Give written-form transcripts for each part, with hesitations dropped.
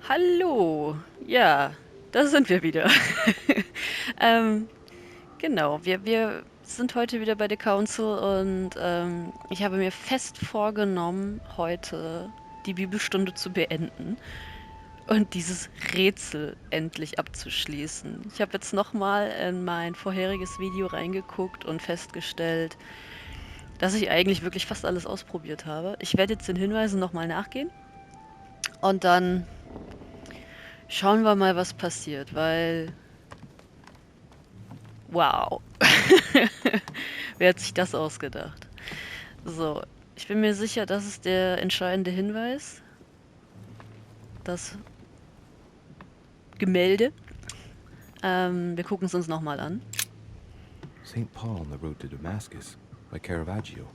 Hallo, ja, da sind wir wieder. ähm, genau, wir sind heute wieder bei The Council und ich habe mir fest vorgenommen, heute die Bibelstunde zu beenden und dieses Rätsel endlich abzuschließen. Ich habe jetzt nochmal in mein vorheriges Video reingeguckt und festgestellt, dass ich eigentlich wirklich fast alles ausprobiert habe. Ich werde jetzt den Hinweisen nochmal nachgehen und dann schauen wir mal, was passiert, weil wow. Wer hat sich das ausgedacht? So, ich bin mir sicher, das ist der entscheidende Hinweis. Das Gemälde. Wir gucken es uns nochmal an. St. Paul on the Road to Damascus by Caravaggio.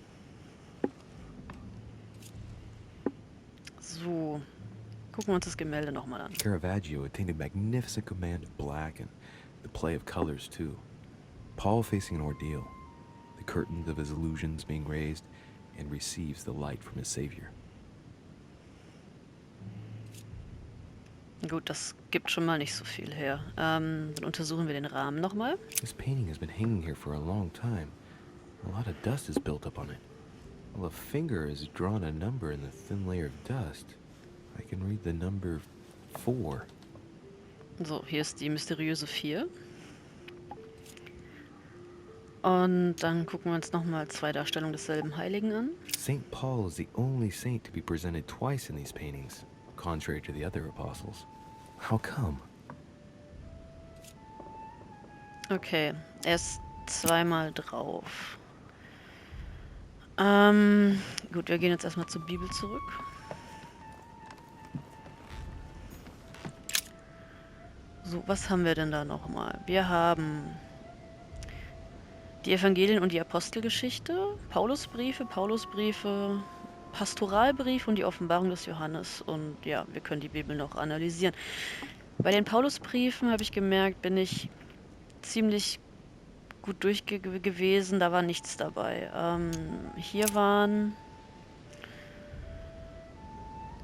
So, gucken wir uns das Gemälde nochmal an. Caravaggio attained a magnificent command of black and the play of colors too. Paul facing an ordeal, the curtains of his illusions being raised, and receives the light from his Savior. Gut, das gibt schon mal nicht so viel her. Dann untersuchen wir den Rahmen nochmal. This painting has been hanging here for a long time. A lot of dust is built up on it. While a finger has drawn a number in the thin layer of dust, I can read the number 4. So, hier ist die mysteriöse 4. Und dann gucken wir uns nochmal zwei Darstellungen desselben Heiligen an. St. Paul is the only saint to be presented twice in these paintings, contrary to the other apostles. How come? Okay, er ist zweimal drauf. Gut, wir gehen jetzt erstmal zur Bibel zurück. So, was haben wir denn da nochmal? Wir haben die Evangelien und die Apostelgeschichte, Paulusbriefe, Pastoralbrief und die Offenbarung des Johannes. Und ja, wir können die Bibel noch analysieren. Bei den Paulusbriefen habe ich gemerkt, bin ich ziemlich gut gewesen, da war nichts dabei. Hier waren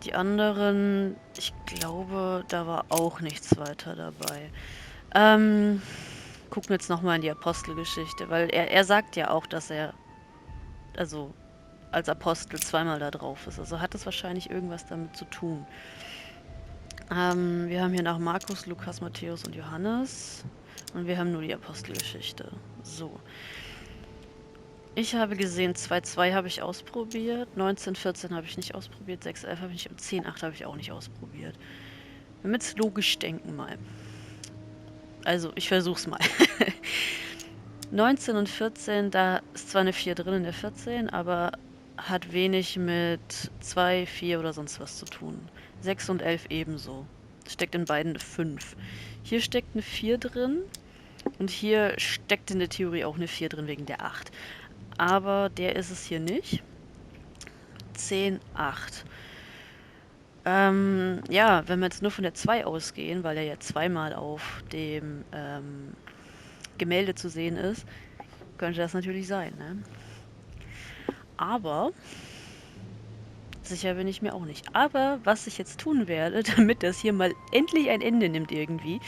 die anderen, ich glaube, da war auch nichts weiter dabei. Gucken wir jetzt nochmal in die Apostelgeschichte, weil er sagt ja auch, dass er also als Apostel zweimal da drauf ist. Also hat es wahrscheinlich irgendwas damit zu tun. Wir haben hier nach Markus, Lukas, Matthäus und Johannes. Und wir haben nur die Apostelgeschichte. So. Ich habe gesehen, 2.2 habe ich ausprobiert, 19.14 habe ich nicht ausprobiert, 6.11 habe ich nicht und 10.8 habe ich auch nicht ausprobiert. Wir müssen jetzt logisch denken mal. Also, ich versuch's mal. 19 und 14, da ist zwar eine 4 drin in der 14, aber hat wenig mit 2, 4 oder sonst was zu tun. 6 und 11 ebenso. Steckt in beiden eine 5. Hier steckt eine 4 drin und hier steckt in der Theorie auch eine 4 drin wegen der 8. Aber der ist es hier nicht. 10, 8. Ja, wenn wir jetzt nur von der 2 ausgehen, weil er ja zweimal auf dem Gemälde zu sehen ist, könnte das natürlich sein, ne? Aber sicher bin ich mir auch nicht. Aber was ich jetzt tun werde, damit das hier mal endlich ein Ende nimmt irgendwie,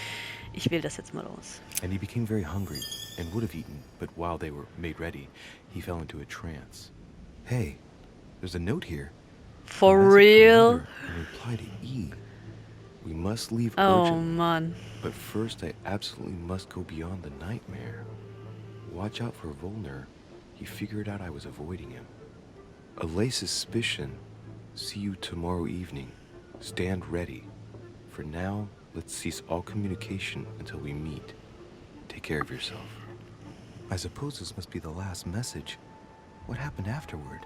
ich wähle das jetzt mal aus. And he became very hungry and would have eaten, but while they were made ready, he fell into a trance. Hey, there's a note here. For A message from real? Mother in reply to E. We must leave Oh urgently, Mann. but first I absolutely must go beyond the nightmare. Watch out for Volner. He figured out I was avoiding him. Allay suspicion. See you tomorrow evening. Stand ready. For now, let's cease all communication until we meet. Take care of yourself. I suppose this must be the last message. What happened afterward?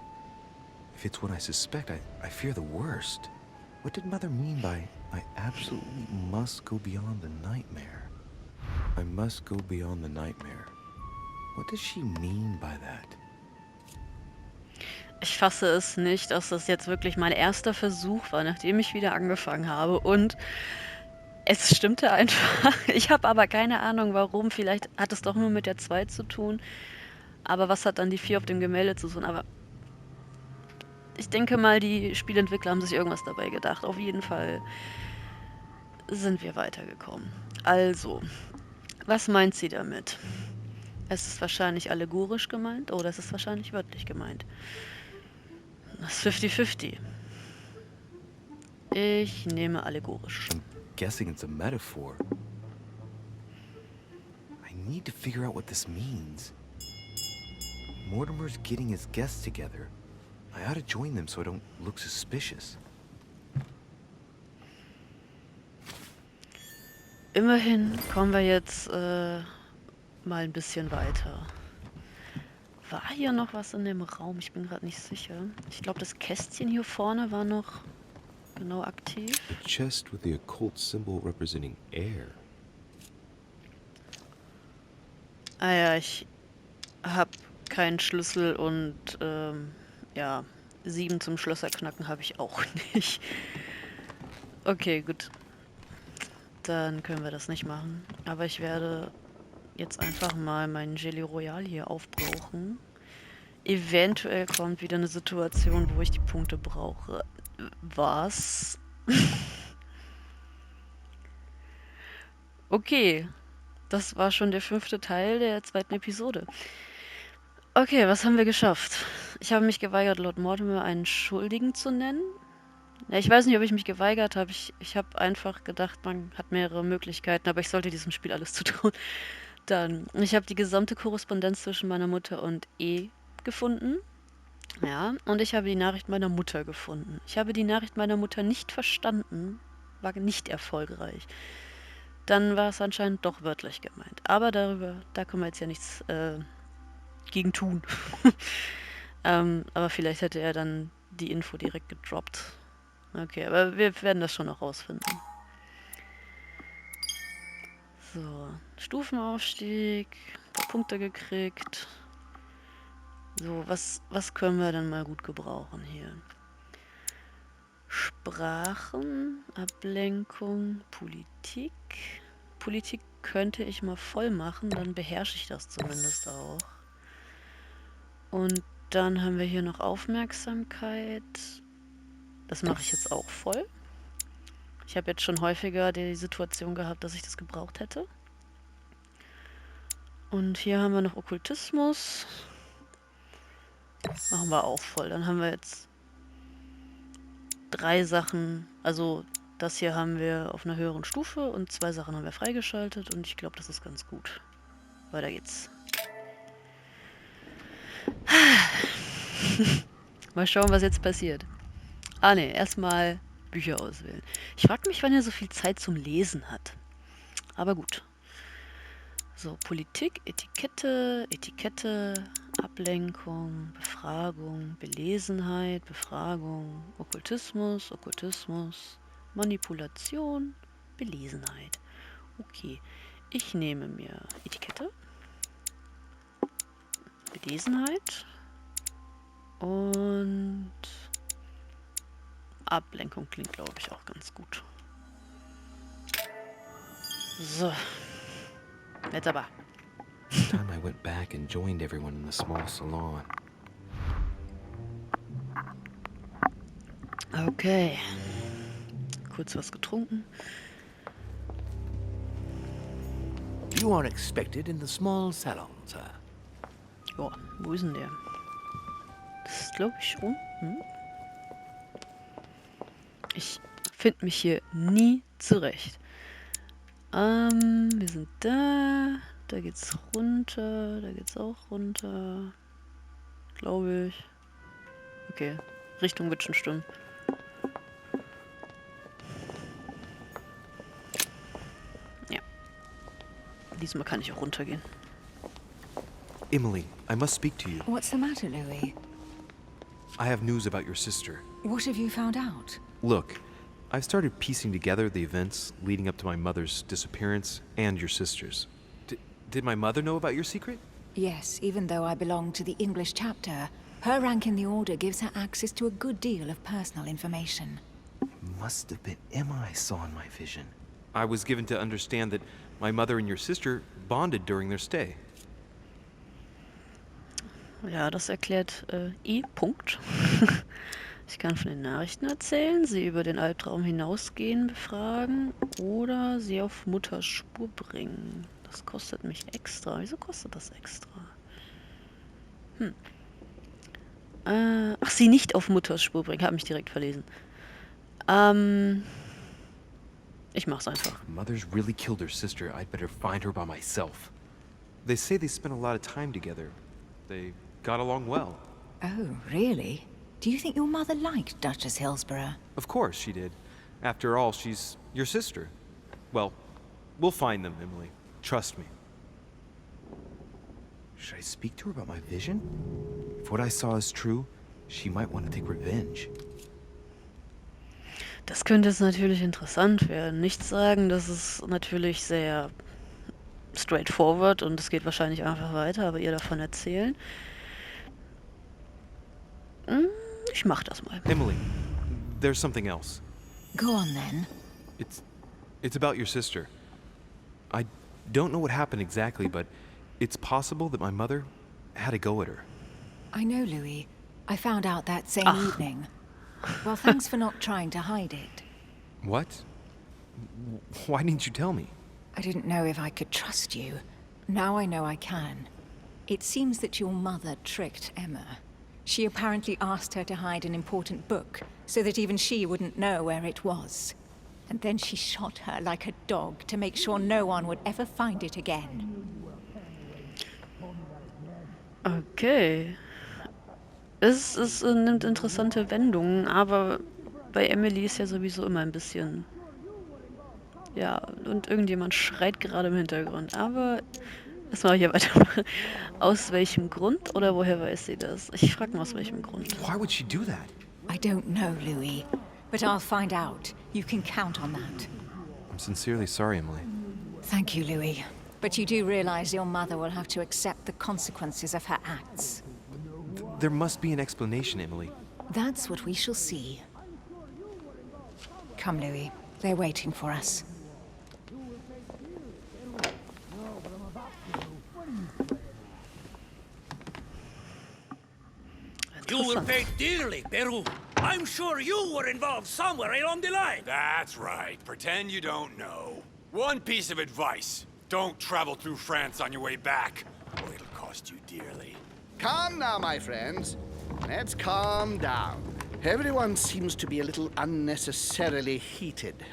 If it's what I suspect, I fear the worst. What did Mother mean by, I absolutely must go beyond the nightmare? I must go beyond the nightmare. What does she mean by that? Ich fasse es nicht, dass das jetzt wirklich mein erster Versuch war, nachdem ich wieder angefangen habe. Und es stimmte einfach. Ich habe aber keine Ahnung, warum. Vielleicht hat es doch nur mit der 2 zu tun. Aber was hat dann die 4 auf dem Gemälde zu tun? Aber ich denke mal, die Spielentwickler haben sich irgendwas dabei gedacht. Auf jeden Fall sind wir weitergekommen. Also, was meint sie damit? Es ist wahrscheinlich allegorisch gemeint oder es ist wahrscheinlich wörtlich gemeint. Das ist 50-50. Ich nehme allegorisch. I'm guessing it's a metaphor. I need to figure out what this means. Mortimer's getting his guests together. I ought to join them so I don't look suspicious. Immerhin kommen wir jetzt mal ein bisschen weiter. War hier noch was in dem Raum? Ich bin gerade nicht sicher. Ich glaube, das Kästchen hier vorne war noch genau aktiv. A chest with the occult symbol representing air. Ah ja, ich habe keinen Schlüssel und ja, 7 zum Schlösserknacken habe ich auch nicht. Okay, gut. Dann können wir das nicht machen. Aber ich werde jetzt einfach mal meinen Gelee Royal hier aufbrauchen. Eventuell kommt wieder eine Situation, wo ich die Punkte brauche. Was? Okay. Das war schon der 5. Teil der 2. Episode. Okay, was haben wir geschafft? Ich habe mich geweigert, Lord Mortimer einen Schuldigen zu nennen. Ja, ich weiß nicht, ob ich mich geweigert habe. Ich habe einfach gedacht, man hat mehrere Möglichkeiten, aber ich sollte diesem Spiel alles zutrauen. Dann, ich habe die gesamte Korrespondenz zwischen meiner Mutter und gefunden. Ja, und ich habe die Nachricht meiner Mutter gefunden. Ich habe die Nachricht meiner Mutter nicht verstanden, war nicht erfolgreich. Dann war es anscheinend doch wörtlich gemeint. Aber da können wir jetzt ja nichts gegen tun. Aber vielleicht hätte er dann die Info direkt gedroppt. Okay, aber wir werden das schon noch rausfinden. So, Stufenaufstieg, ein paar Punkte gekriegt. So, was können wir denn mal gut gebrauchen hier? Sprachen, Ablenkung, Politik. Politik könnte ich mal voll machen, dann beherrsche ich das zumindest auch. Und dann haben wir hier noch Aufmerksamkeit. Das mache ich jetzt auch voll. Ich habe jetzt schon häufiger die Situation gehabt, dass ich das gebraucht hätte. Und hier haben wir noch Okkultismus. Machen wir auch voll. Dann haben wir jetzt 3 Sachen. Also das hier haben wir auf einer höheren Stufe und 2 Sachen haben wir freigeschaltet. Und ich glaube, das ist ganz gut. Weiter geht's. Mal schauen, was jetzt passiert. Ah ne, erstmal Bücher auswählen. Ich frage mich, wann er so viel Zeit zum Lesen hat. Aber gut. So, Politik, Etikette, Ablenkung, Befragung, Belesenheit, Befragung, Okkultismus, Manipulation, Belesenheit. Okay, ich nehme mir Etikette, Belesenheit und Ablenkung klingt, glaube ich, auch ganz gut. So. Jetzt aber. This time I went back and joined everyone in the small salon. Okay. Kurz was getrunken. You are expected in the small salon, sir. Joa, wo ist denn der? Das ist, glaube ich, rum. Ich finde mich hier nie zurecht. Wir sind da. Da geht's runter. Da geht's auch runter. Glaube ich. Okay. Richtung wird schon stimmen. Ja. Diesmal kann ich auch runtergehen. Emily, I must speak to you. What's the matter, Louis? I have news about your sister. What have you found out? Look, I've started piecing together the events leading up to my mother's disappearance and your sister's. Did my mother know about your secret? Yes, even though I belong to the English chapter, her rank in the order gives her access to a good deal of personal information. Must have been Emma I saw in my vision. I was given to understand that my mother and your sister bonded during their stay. Ja, das erklärt Punkt. Ich kann von den Nachrichten erzählen, sie über den Albtraum hinausgehen befragen oder sie auf Mutters Spur bringen. Das kostet mich extra. Wieso kostet das extra? Ach, sie nicht auf Mutters Spur bringen. Habe mich direkt verlesen. Ich mach's einfach. If Mother's really killed her sister, I'd better find her by myself. They say they spent a lot of time together. They got along well. Oh, really? Do you think your mother liked Duchess Hillsborough? Of course she did. After all, she's your sister. Well, we'll find them, Emily. Trust me. Should I speak to her about my vision? If what I saw is true, she might want to take revenge. Das könnte jetzt natürlich interessant werden. Nichts sagen, das ist natürlich sehr straightforward und es geht wahrscheinlich einfach weiter, aber ihr davon erzählen. Ich mach das mal. Emily, there's something else. Go on then. It's about your sister. I don't know what happened exactly, but it's possible that my mother had a go at her. I know, Louis. I found out that same evening. Well, thanks for not trying to hide it. What? Why didn't you tell me? I didn't know if I could trust you. Now I know I can. It seems that your mother tricked Emma. She apparently asked her to hide an important book, so that even she wouldn't know where it was. And then she shot her like a dog to make sure no one would ever find it again. Okay. Es nimmt interessante Wendungen, aber bei Emily ist ja sowieso immer ein bisschen... Ja, und irgendjemand schreit gerade im Hintergrund. Aber lass mal hier weitermachen. Aus welchem Grund oder woher weiß sie das? Ich frage mal, aus welchem Grund. Why would she do that? I don't know, Louis, but I'll find out. You can count on that. I'm sincerely sorry, Emily. Thank you, Louis. But you do realize your mother will have to accept the consequences of her acts. There must be an explanation, Emily. That's what we shall see. Come, Louis. They're waiting for us. You will pay dearly, Peru. I'm sure you were involved somewhere along the line. That's right. Pretend you don't know. One piece of advice. Don't travel through France on your way back, or it'll cost you dearly. Calm now, my friends. Let's calm down. Everyone seems to be a little unnecessarily heated.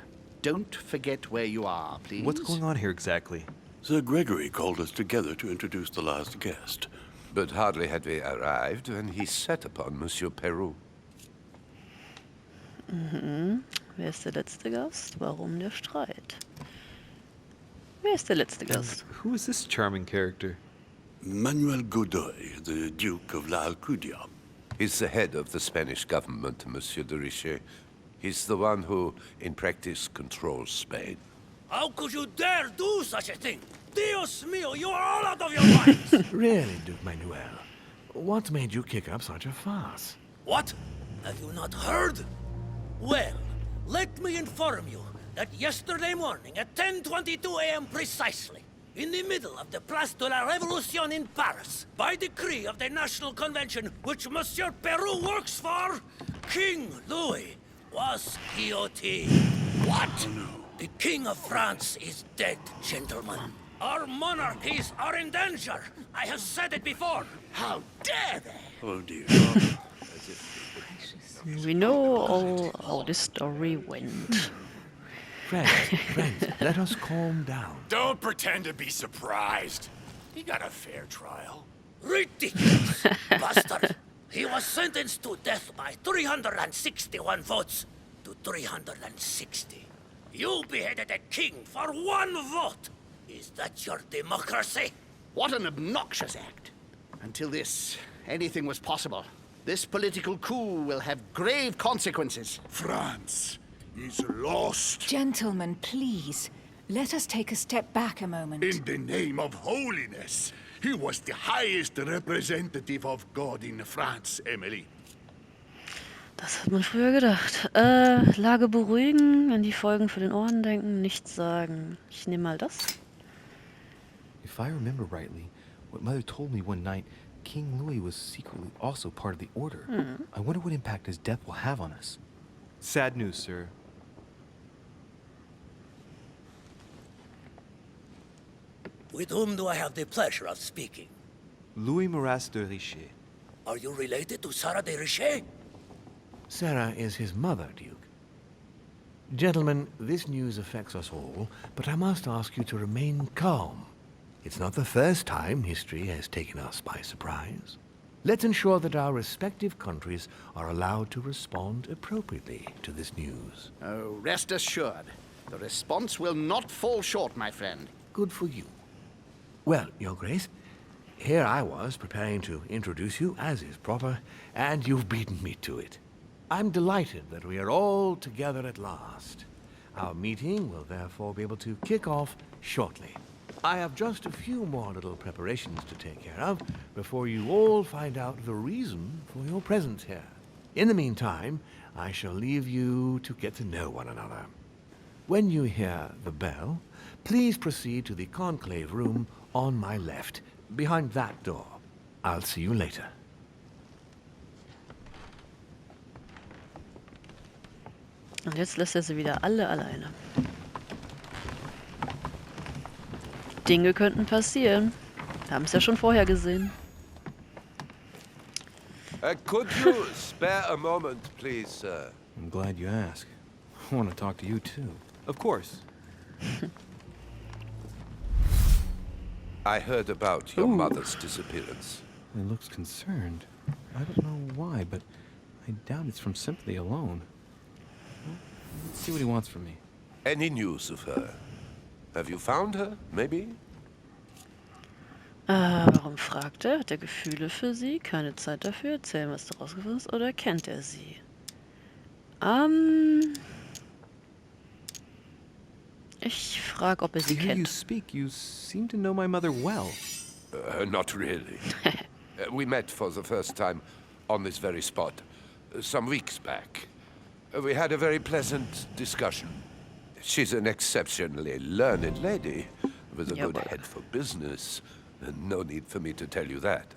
Don't forget where you are, please. What's going on here exactly? Sir Gregory called us together to introduce the last guest. But hardly had we arrived when he set upon Monsieur Peru. Wer ist der letzte Gast? Warum der Streit? Wer ist der letzte Gast? Who is this charming character? Manuel Godoy, the Duke of La Alcudia. He's the head of the Spanish government, Monsieur de Richet. He's the one who, in practice, controls Spain. How could you dare do such a thing? Dios mío, you are all out of your minds! Really, Duke Manuel? What made you kick up such a fuss? What? Have you not heard? Well, let me inform you that yesterday morning at 10:22 a.m. precisely, in the middle of the Place de la Révolution in Paris, by decree of the National Convention which Monsieur Peru works for, King Louis was guillotined. What? The King of France is dead, gentlemen. Our monarchies are in danger. I have said it before. How dare they? Oh dear. We know all how this story went. Friends, let us calm down. Don't pretend to be surprised. He got a fair trial. Ridiculous, bastard. He was sentenced to death by 361 votes to 360. You beheaded a king for one vote. Is that your democracy? What an obnoxious act. Until this, anything was possible. This political coup will have grave consequences. France is lost. Gentlemen, please. Let us take a step back a moment. In the name of holiness. He was the highest representative of God in France, Emily. Das hat man früher gedacht. Lage beruhigen, an die Folgen für den Ohren denken, nichts sagen. Ich nehme mal das. If I remember rightly, what Mother told me one night King Louis was secretly also part of the order. I wonder what impact his death will have on us. Sad news, sir. With whom do I have the pleasure of speaking? Louis de Richet. Are you related to Sarah de Richet? Sarah is his mother, Duke. Gentlemen, this news affects us all, but I must ask you to remain calm. It's not the first time history has taken us by surprise. Let's ensure that our respective countries are allowed to respond appropriately to this news. Oh, rest assured. The response will not fall short, my friend. Good for you. Well, Your Grace, here I was preparing to introduce you, as is proper, and you've beaten me to it. I'm delighted that we are all together at last. Our meeting will therefore be able to kick off shortly. I have just a few more little preparations to take care of before you all find out the reason for your presence here. In the meantime, I shall leave you to get to know one another. When you hear the bell, please proceed to the conclave room on my left, behind that door. I'll see you later. Und jetzt lässt er sie wieder alle alleine. Dinge könnten passieren. Wir haben es ja schon vorher gesehen. Could you spare a moment, please, sir? I'm glad you asked. I want to talk to you too. Of course. I heard about your mother's disappearance. He looks concerned. I don't know why, but I doubt it's from sympathy alone. Well, let's see what he wants from me. Any news of her? Have you found her, maybe? Warum fragt er? Hat er Gefühle für sie? Keine Zeit dafür? Erzählen, was daraus geworden ist? Oder kennt er sie? Ich frage, ob er sie To hear you kennt. speak, you seem to know my mother well. Not really. We met for the first time on this very spot, some weeks back. We had a very pleasant discussion. She's an exceptionally learned lady, with a Yeah, good but- head for business. No need for me to tell you that.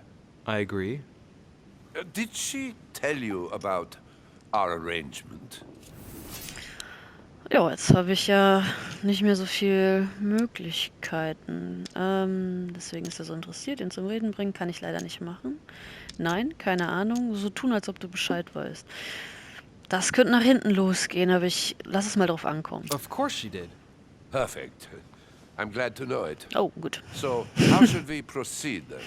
I agree. Did she tell you about our arrangement? Ja, jetzt habe ich ja nicht mehr so viel Möglichkeiten. Deswegen ist er so interessiert, ihn zum Reden bringen. Kann ich leider nicht machen. Nein, keine Ahnung. So tun, als ob du Bescheid weißt. Das könnte nach hinten losgehen, aber lass es mal drauf ankommen. Of course she did. Perfect. I'm glad to know it. Oh, gut. So, how should we proceed then?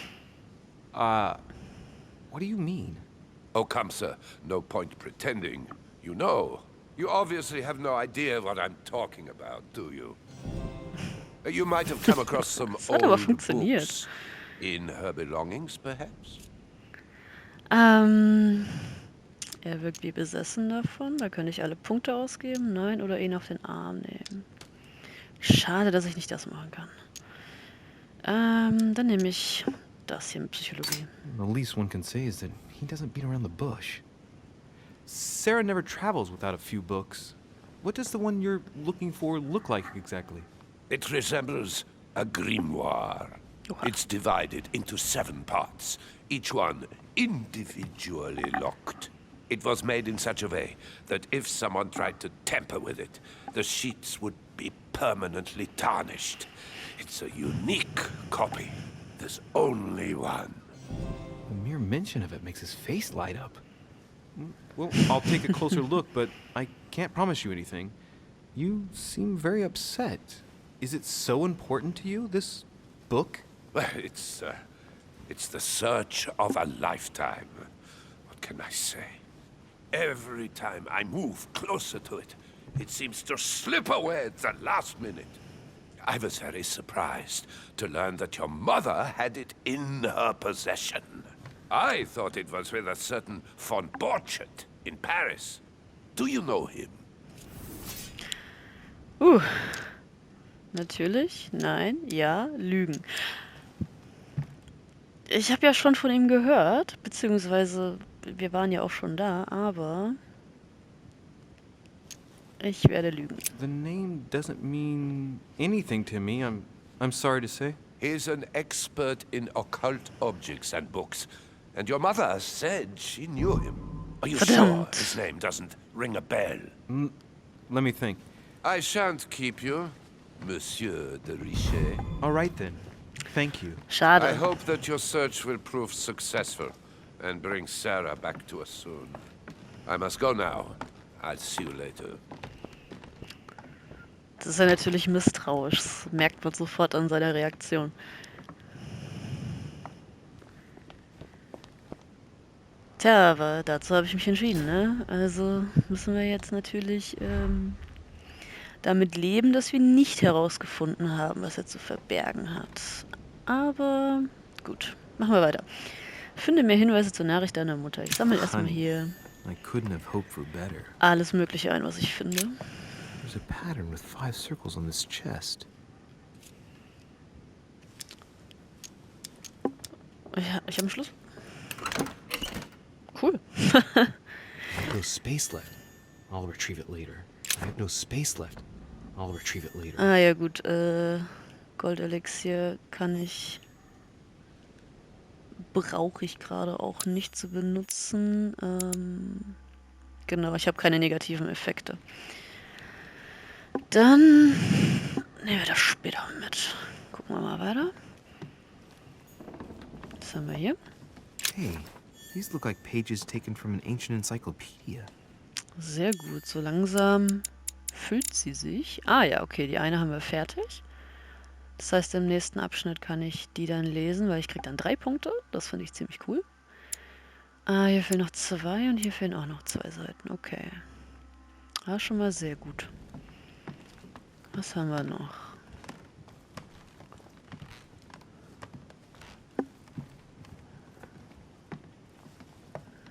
What do you mean? Oh, come, sir. No point pretending. You know. You obviously have no idea what I'm talking about, do you? You might have come across some Das hat aber old funktioniert. books. In her belongings, perhaps? Er wirkt wie besessen davon. Da könnte ich alle Punkte ausgeben. Nein, oder ihn auf den Arm nehmen. Schade, dass ich nicht das machen kann. Dann nehme ich das hier mit Psychologie. The least one can say is that he doesn't beat around the bush. Sarah never travels without a few books. What does the one you're looking for look like exactly? It resembles a grimoire. It's divided into 7 parts, each one individually locked. It was made in such a way that if someone tried to tamper with it, the sheets would be permanently tarnished. It's a unique copy. There's only one. The mere mention of it makes his face light up. Well, I'll take a closer look, but I can't promise you anything. You seem very upset. Is it so important to you, this book? Well, it's the search of a lifetime. What can I say? Every time I move closer to it, it seems to slip away at the last minute. I was very surprised to learn that your mother had it in her possession. I thought it was with a certain von Borchet in Paris. Do you know him? Natürlich, nein, ja, Lügen. Ich habe ja schon von ihm gehört, beziehungsweise wir waren ja auch schon da, aber ich werde lügen. The name doesn't mean anything to me, I'm sorry to say. He's an expert in occult objects and books. And your mother said she knew him. Are you sure his name doesn't ring a bell? Let me think. I shan't keep you, Monsieur de Richet. All right then. Thank you. Schade. I hope that your search will prove successful and bring Sarah back to us soon. I must go now. I'll see you later. Das ist ja natürlich misstrauisch. Das merkt man sofort an seiner Reaktion. Tja, aber dazu habe ich mich entschieden, ne? Also müssen wir jetzt natürlich damit leben, dass wir nicht herausgefunden haben, was er zu verbergen hat. Aber gut, machen wir weiter. Finde mehr Hinweise zur Nachricht deiner Mutter. Ich sammle erstmal hier I couldn't have hoped for better. alles Mögliche ein, was ich finde. There's a pattern with 5 circles on this chest. Ja, ich habe einen Schluss. Cool. I have no space left. I'll retrieve it later. I have no space left. I'll retrieve it later. Ah ja gut, Goldelixier brauche ich gerade auch nicht zu benutzen. Genau, ich habe keine negativen Effekte. Dann nehmen wir das später mit. Gucken wir mal weiter. Was haben wir hier? Hey, these look like pages taken from an ancient encyclopedia. Sehr gut, so langsam füllt sie sich. Ah ja, okay, die eine haben wir fertig. Das heißt, im nächsten Abschnitt kann ich die dann lesen, weil ich kriege dann 3 Punkte. Das finde ich ziemlich cool. Ah, hier fehlen noch 2 und hier fehlen auch noch 2 Seiten. Okay. Ah, schon mal sehr gut. Was haben wir noch?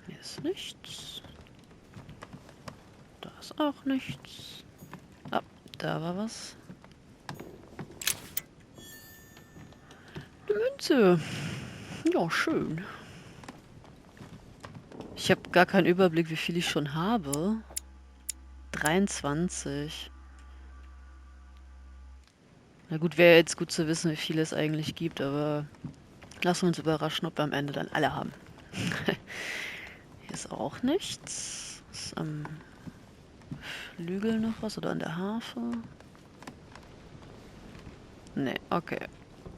Hier ist nichts. Da ist auch nichts. Ah, da war was. Eine Münze. Ja, schön. Ich habe gar keinen Überblick, wie viel ich schon habe. 23. Na gut, wäre jetzt gut zu wissen, wie viele es eigentlich gibt, aber lassen wir uns überraschen, ob wir am Ende dann alle haben. Hier ist auch nichts. Ist am Flügel noch was oder an der Harfe? Ne, okay.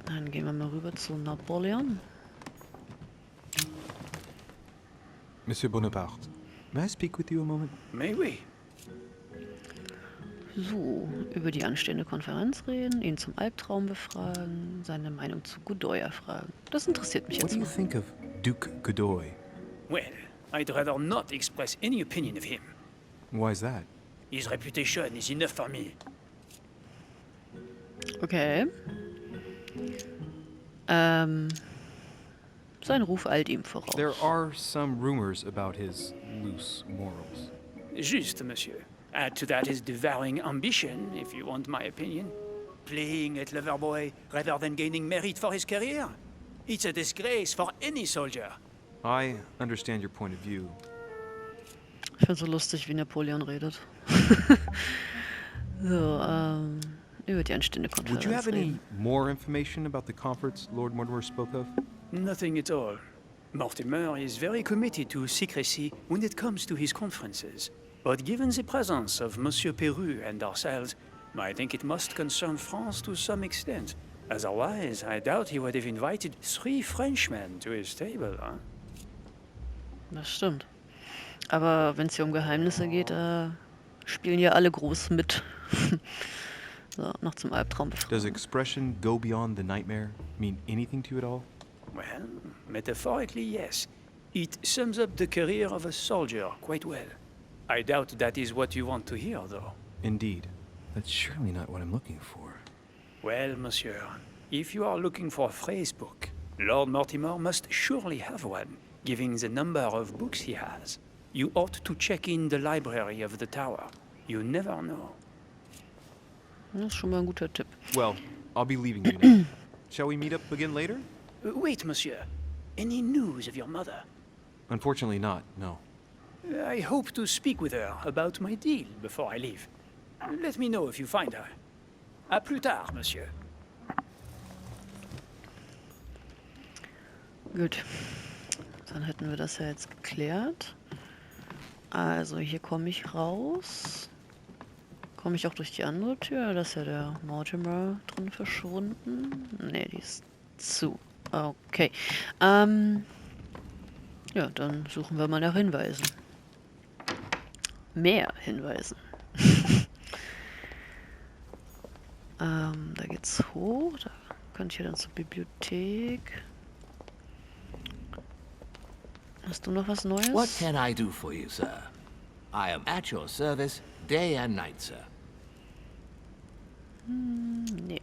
Dann gehen wir mal rüber zu Napoleon. Monsieur Bonaparte, may I speak with you a moment? May we? So, über die anstehende Konferenz reden, ihn zum Albtraum befragen, seine Meinung zu Godoy erfragen. Das interessiert mich What jetzt do you mal. think of Duke Godoy? Well, I'd rather not express any opinion of him. Why is that? His reputation is enough for me. Okay. Sein Ruf eilt ihm voraus. There are some rumors about his loose morals. Juste, monsieur. Add to that his devouring ambition, if you want my opinion. Playing at Loverboy rather than gaining merit for his career. It's a disgrace for any soldier. I understand your point of view. Ich finde so lustig, wie Napoleon redet. So, über die anstehende Would you have Konferenz any reden. more information about the conference Lord Mortimer spoke of? Nothing at all. Mortimer is very committed to secrecy when it comes to his conferences. But given the presence of Monsieur Peru and ourselves, I think it must concern France to some extent. Otherwise, I doubt he would have invited 3 Frenchmen to his table, huh? Das stimmt. Aber wenn es hier um Geheimnisse geht, spielen ja alle groß mit. So, noch zum Albtraum befragen. Does expression go beyond the nightmare mean anything to you at all? Well, metaphorically, yes. It sums up the career of a soldier quite well. I doubt that is what you want to hear, though. Indeed. That's surely not what I'm looking for. Well, monsieur, if you are looking for a phrase book, Lord Mortimer must surely have one, given the number of books he has. You ought to check in the library of the tower. You never know. Das ist schon mal ein guter Tipp. Well, I'll be leaving you now. Shall we meet up again later? Wait, monsieur. Any news of your mother? Unfortunately not, no. I hope to speak with her about my deal before I leave. Let me know if you find her. À plus tard, monsieur. Gut. Dann hätten wir das ja jetzt geklärt. Also hier komme ich raus. Komme ich auch durch die andere Tür? Da ist ja der Mortimer drin verschwunden. Ne, die ist zu. Okay. Ja, dann suchen wir mal nach Hinweisen. Mehr Hinweisen. Da geht's hoch. Da könnte ich ja dann zur Bibliothek. Hast du noch was Neues? What can I do for you, sir? I am at your service, day and night, sir. Nee.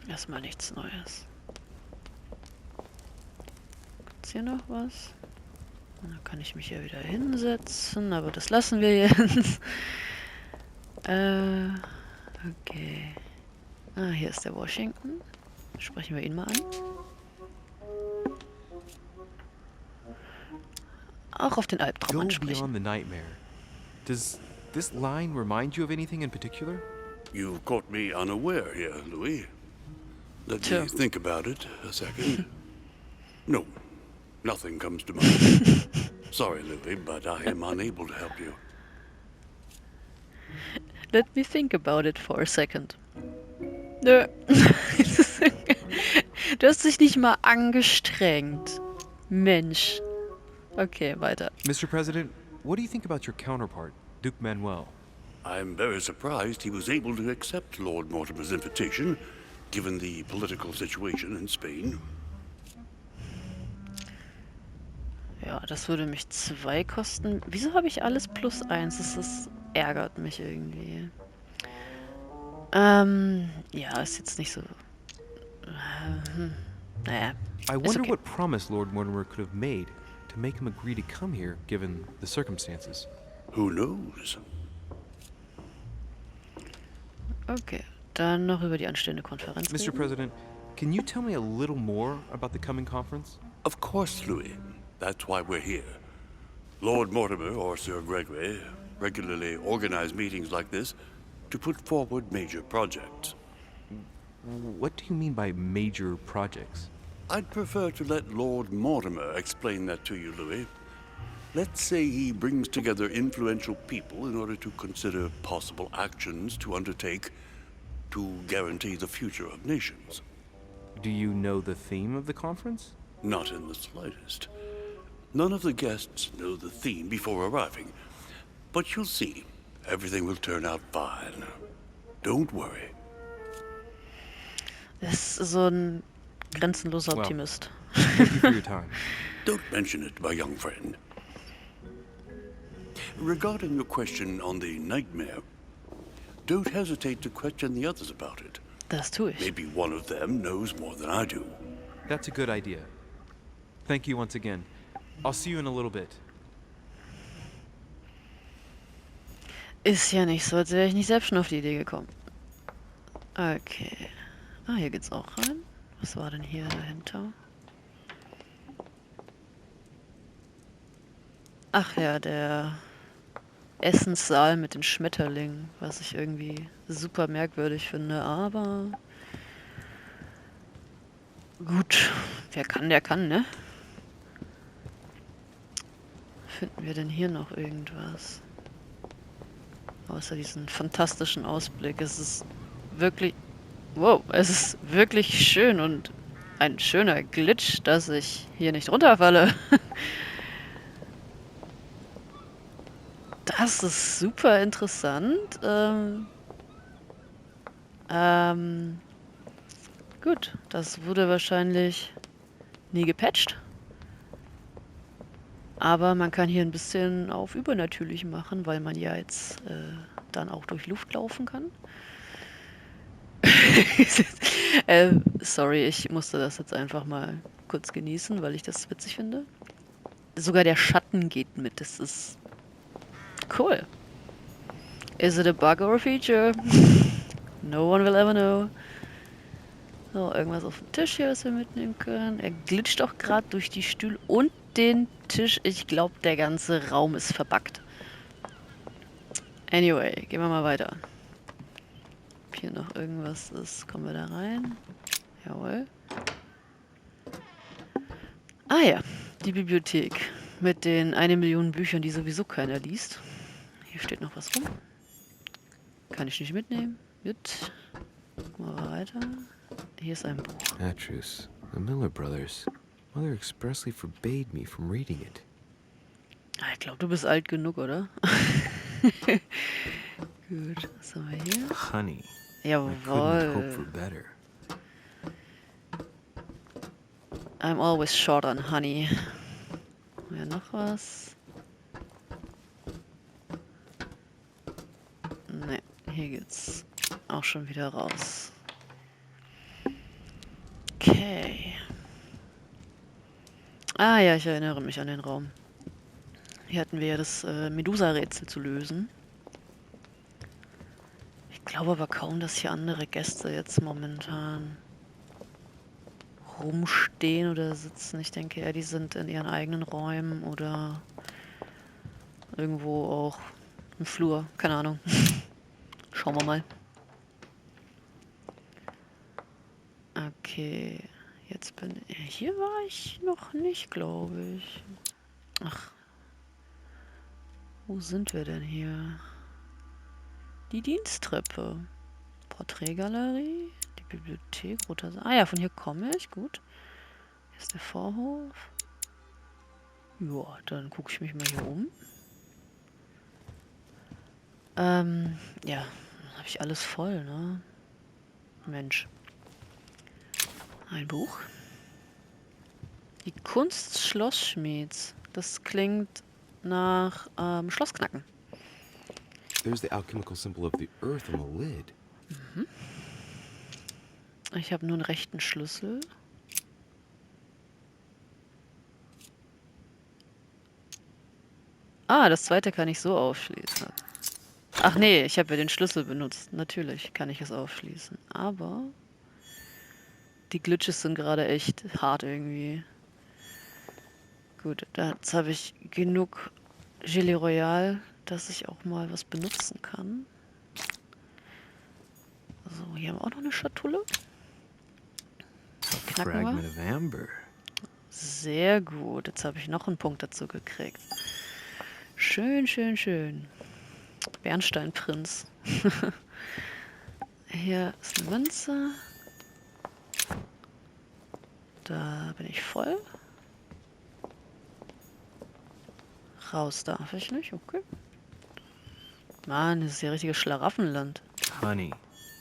Erstmal nichts Neues. Gibt's hier noch was? Da kann ich mich ja wieder hinsetzen, aber das lassen wir jetzt. Okay. Ah, hier ist der Washington. Sprechen wir ihn mal an. Auch auf den Albtraum Go ansprechen. beyond the nightmare. Does this line remind you of anything in particular? You've caught me unaware here, Louis. Let me think about it a second. No, nothing comes to mind. Sorry, Louis, but I am unable to help you. Let me think about it for a second. Nö. Du hast dich nicht mal angestrengt. Mensch. Okay, weiter. Mr. President, what do you think about your counterpart, Duke Manuel? I'm very surprised he was able to accept Lord Mortimer's invitation, given the political situation in Spain. Ja, das würde mich 2 kosten. Wieso habe ich alles +1? Das ärgert mich irgendwie. Ja, ist jetzt nicht so... naja, I ist wonder okay. what promise Lord Mortimer could have made to make him agree to come here, given the circumstances. Who knows? Okay, dann noch über die anstehende Konferenz Mr. reden. President, can you tell me a little more about the coming conference? Of course, Louis. That's why we're here. Lord Mortimer or Sir Gregory regularly organize meetings like this to put forward major projects. What do you mean by major projects? I'd prefer to let Lord Mortimer explain that to you, Louis. Let's say he brings together influential people in order to consider possible actions to undertake to guarantee the future of nations. Do you know the theme of the conference? Not in the slightest. None of the guests know the theme before arriving. But you'll see, everything will turn out fine. Don't worry. Das ist so ein grenzenloser Optimist. Thank you for your time. Don't mention it, my young friend. Regarding your question on the nightmare, don't hesitate to question the others about it. Das tue ich. Maybe one of them knows more than I do. That's a good idea. Thank you once again. I'll see you in a little bit. Ist ja nicht so, als wäre ich nicht selbst schon auf die Idee gekommen. Okay. Ah, hier geht's auch rein. Was war denn hier dahinter? Ach ja, der Essenssaal mit den Schmetterlingen, was ich irgendwie super merkwürdig finde, aber gut, wer kann, der kann, ne? Finden wir denn hier noch irgendwas? Außer diesen fantastischen Ausblick. Es ist wirklich... Wow, es ist wirklich schön und ein schöner Glitch, dass ich hier nicht runterfalle. Das ist super interessant. Gut, das wurde wahrscheinlich nie gepatcht. Aber man kann hier ein bisschen auf übernatürlich machen, weil man ja jetzt dann auch durch Luft laufen kann. Sorry, ich musste das jetzt einfach mal kurz genießen, weil ich das witzig finde. Sogar der Schatten geht mit. Das ist cool. Is it a bug or a feature? No one will ever know. So, irgendwas auf dem Tisch hier, was wir mitnehmen können. Er glitscht auch gerade durch die Stühle und den Tisch. Ich glaube, der ganze Raum ist verbuggt. Anyway, gehen wir mal weiter. Ob hier noch irgendwas ist, kommen wir da rein. Jawohl. Ah ja, die Bibliothek mit den 1 Million Büchern, die sowieso keiner liest. Hier steht noch was rum. Kann ich nicht mitnehmen. Gut. Mal weiter. Hier ist ein Buch. Atrus, the Miller Brothers. Mother expressly forbade me from reading it. Ah, ich glaube, du bist alt genug, oder? Gut, was haben wir hier? Honey. I couldn't hope for Jawohl. better. I'm always short on honey. Haben wir noch was? Ne, hier geht's auch schon wieder raus. Okay. Ah ja, ich erinnere mich an den Raum. Hier hatten wir ja das Medusa-Rätsel zu lösen. Ich glaube aber kaum, dass hier andere Gäste jetzt momentan rumstehen oder sitzen. Ich denke eher, die sind in ihren eigenen Räumen oder irgendwo auch im Flur. Keine Ahnung. Schauen wir mal. Okay, jetzt bin ich... Hier war ich noch nicht, glaube ich. Ach, wo sind wir denn hier? Die Diensttreppe. Porträtgalerie. Die Bibliothek. Roter Saal. Ah ja, von hier komme ich. Gut. Hier ist der Vorhof. Ja, dann gucke ich mich mal hier um. Ja, dann habe ich alles voll, ne? Mensch. Ein Buch. Die Kunst des Schlossschmieds. Das klingt nach Schlossknacken. There's the alchemical symbol of the earth on the lid. Mhm. Ich habe nur einen rechten Schlüssel. Ah, das zweite kann ich so aufschließen. Ach nee, ich habe ja den Schlüssel benutzt. Natürlich kann ich es aufschließen. Aber die Glitches sind gerade echt hart irgendwie. Gut, jetzt habe ich genug Gelee Royal, dass ich auch mal was benutzen kann. So, hier haben wir auch noch eine Schatulle. Knacken wir. Fragment of amber. Sehr gut. Jetzt habe ich noch einen Punkt dazu gekriegt. Schön, schön, schön. Bernsteinprinz. Hier ist eine Münze. Da bin ich voll. Raus darf ich nicht, okay. Mann, das ist ja richtiges Schlaraffenland. Honey,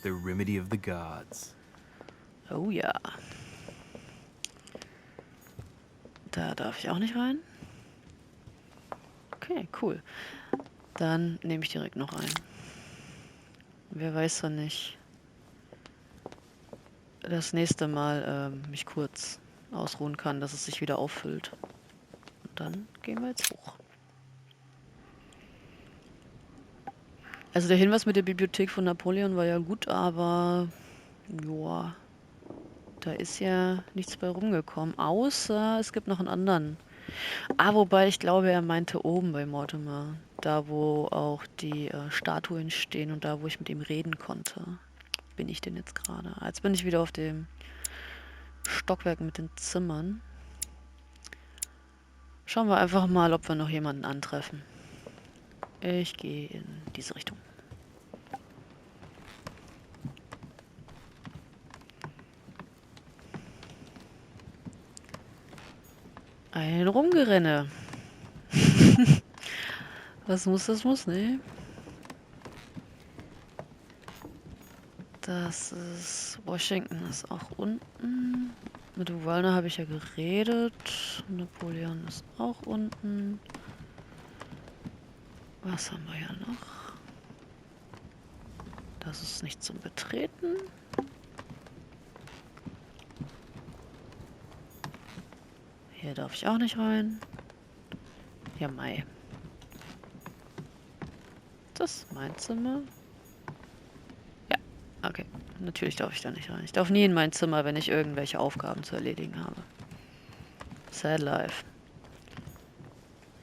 the remedy of the gods. Oh ja. Da darf ich auch nicht rein. Okay, cool. Dann nehme ich direkt noch ein. Wer weiß, wann ich das nächste Mal mich kurz ausruhen kann, dass es sich wieder auffüllt. Und dann gehen wir jetzt hoch. Also der Hinweis mit der Bibliothek von Napoleon war ja gut, aber joa, da ist ja nichts bei rumgekommen, außer es gibt noch einen anderen. Ah, wobei ich glaube, er meinte oben bei Mortimer, da wo auch die Statuen stehen und da wo ich mit ihm reden konnte. Bin ich denn jetzt gerade? Jetzt bin ich wieder auf dem Stockwerk mit den Zimmern. Schauen wir einfach mal, ob wir noch jemanden antreffen. Ich gehe in diese Richtung. Ein Rumgerenne. Was muss, das muss, ne? Das ist... Washington ist auch unten. Mit Wallner habe ich ja geredet. Napoleon ist auch unten. Was haben wir ja noch? Das ist nicht zum Betreten. Hier darf ich auch nicht rein. Ja, Mai. Das ist mein Zimmer. Ja, okay. Natürlich darf ich da nicht rein. Ich darf nie in mein Zimmer, wenn ich irgendwelche Aufgaben zu erledigen habe. Sad life.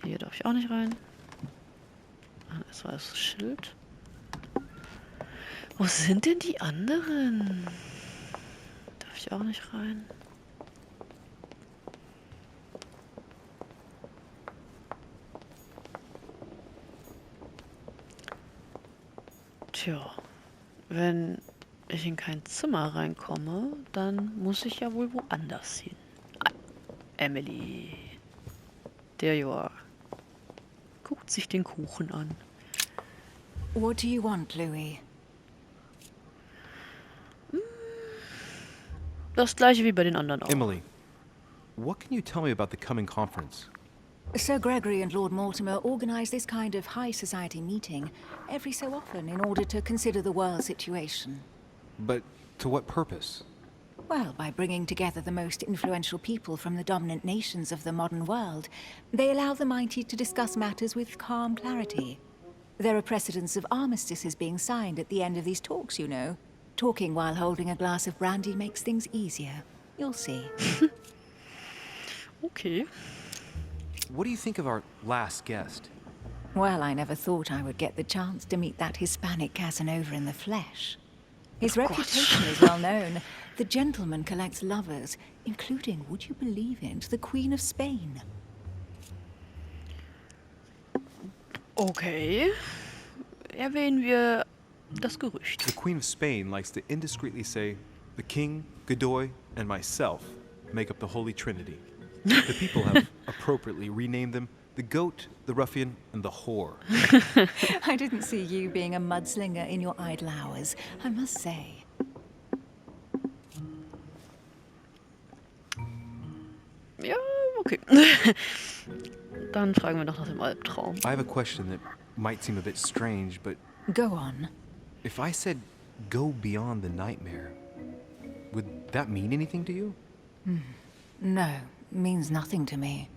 Hier darf ich auch nicht rein. Das war das Schild. Wo sind denn die anderen? Darf ich auch nicht rein? Tja, wenn ich in kein Zimmer reinkomme, dann muss ich ja wohl woanders hin. Ah, Emily. There you are. Guckt sich den Kuchen an. What do you want, Louis? Das gleiche wie bei den anderen auch. Emily, what can you tell me about the coming conference? Sir Gregory and Lord Mortimer organize this kind of high society meeting every so often in order to consider the world situation. But to what purpose? Well, by bringing together the most influential people from the dominant nations of the modern world, they allow the mighty to discuss matters with calm clarity. There are precedents of armistices being signed at the end of these talks, you know. Talking while holding a glass of brandy makes things easier. You'll see. Okay. What do you think of our last guest? Well, I never thought I would get the chance to meet that Hispanic Casanova in the flesh. His reputation is well known. The gentleman collects lovers, including, would you believe it, the Queen of Spain. Okay. Erwähnen wir das Gerücht. The Queen of Spain likes to indiscreetly say, the King, Godoy, and myself make up the Holy Trinity. The people have appropriately renamed them the Goat, the Ruffian, and the Whore. I didn't see you being a mudslinger in your idle hours, I must say. Ja, okay. Dann fragen wir doch nach dem Albtraum. I have a question that might seem a bit strange, but Go on. if I said go beyond the nightmare, would that mean anything to you? No, means nothing to me.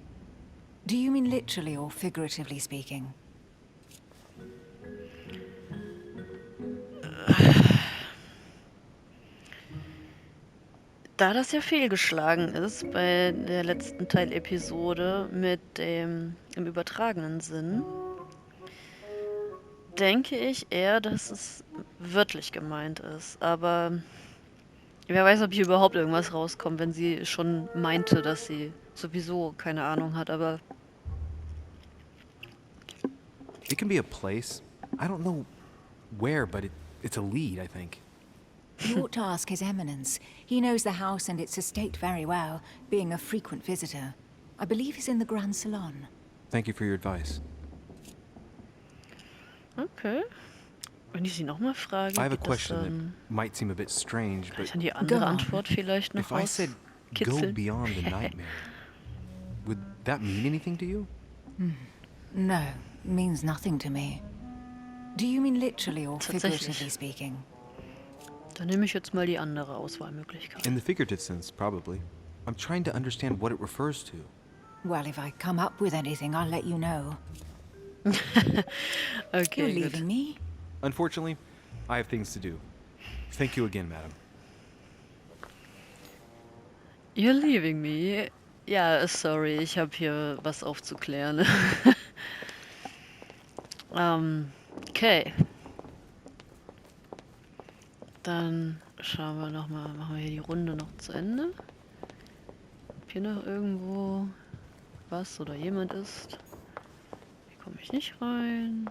Do you mean literally or figuratively speaking? Da das ja fehlgeschlagen ist bei der letzten Teilepisode mit dem im übertragenen Sinn, denke ich eher, dass es wörtlich gemeint ist. Aber wer weiß, ob hier überhaupt irgendwas rauskommt, wenn sie schon meinte, dass sie sowieso keine Ahnung hat, aber It can be a place. I don't know where, but it's a lead, I think. You ought to ask His Eminence. He knows the house and its estate very well, being a frequent visitor. I believe he's in the Grand Salon. Thank you for your advice. okay. Wenn ich sie nochmal frage, I have a geht das question that dann, might seem a bit strange, kann but ich dann die andere Go on. Antwort vielleicht noch if I said go rauskitzeln? beyond the nightmare, would that mean anything to you? No, means nothing to me. Do you mean literally or Tatsächlich. figuratively speaking? Dann nehme ich jetzt mal die andere Auswahlmöglichkeit. In the figurative sense, probably. I'm trying to understand what it refers to. Well, if I come up with anything, I'll let you know. Okay, You're gut. leaving me? Unfortunately, I have things to do. Thank you again, madam. You're leaving me. Ja, sorry, ich habe hier was aufzuklären. Okay. Dann schauen wir nochmal, machen wir hier die Runde noch zu Ende. Ob hier noch irgendwo was oder jemand ist. Hier komme ich nicht rein.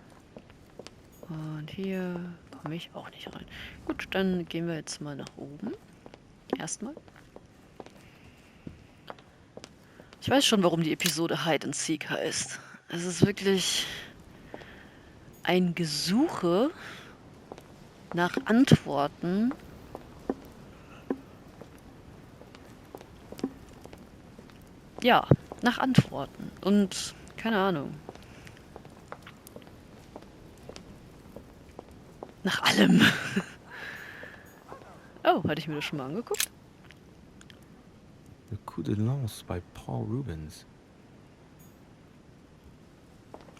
Und hier komme ich auch nicht rein. Gut, dann gehen wir jetzt mal nach oben. Erstmal. Ich weiß schon, warum die Episode Hide and Seek heißt. Es ist wirklich ein Gesuche nach Antworten. Ja, nach Antworten. Und keine Ahnung. Nach allem. Oh, hatte ich mir das schon mal angeguckt? The Coup de Lance by Paul Rubens.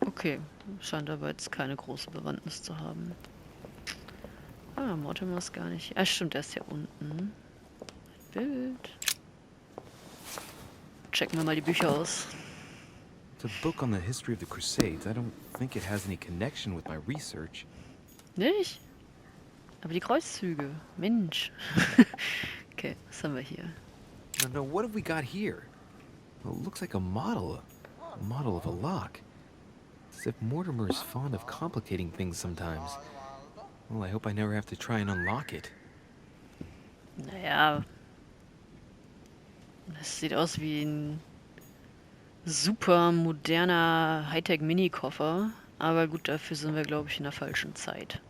Okay, scheint aber jetzt keine große Bewandtnis zu haben. Ah, Mortimer ist gar nicht. Ah, stimmt, der ist hier unten. Bild. Checken wir mal die Bücher aus. It's a book on the history of the Crusades. I don't think it has any connection with my research. Nicht? Aber die Kreuzzüge. Mensch. Okay, was haben wir hier? No, what have we got here? Well, it looks like a model of a lock. It's as if Mortimer is fond of complicating things sometimes. Well, I hope I never have to try and unlock it. Naja, das sieht aus wie ein super moderner Hightech-Mini-Koffer. Aber gut, dafür sind wir, glaube ich, in der falschen Zeit.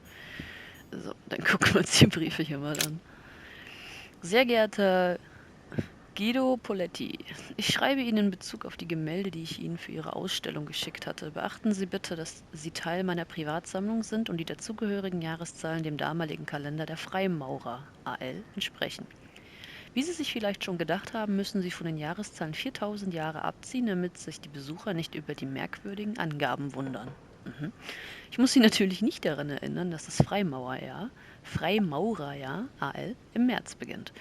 So, dann gucken wir uns die Briefe hier mal an. Sehr geehrter Guido Poletti, ich schreibe Ihnen in Bezug auf die Gemälde, die ich Ihnen für Ihre Ausstellung geschickt hatte. Beachten Sie bitte, dass sie Teil meiner Privatsammlung sind und die dazugehörigen Jahreszahlen dem damaligen Kalender der Freimaurer AL entsprechen. Wie Sie sich vielleicht schon gedacht haben, müssen Sie von den Jahreszahlen 4000 Jahre abziehen, damit sich die Besucher nicht über die merkwürdigen Angaben wundern. Ich muss Sie natürlich nicht daran erinnern, dass das Freimaurerjahr AL im März beginnt.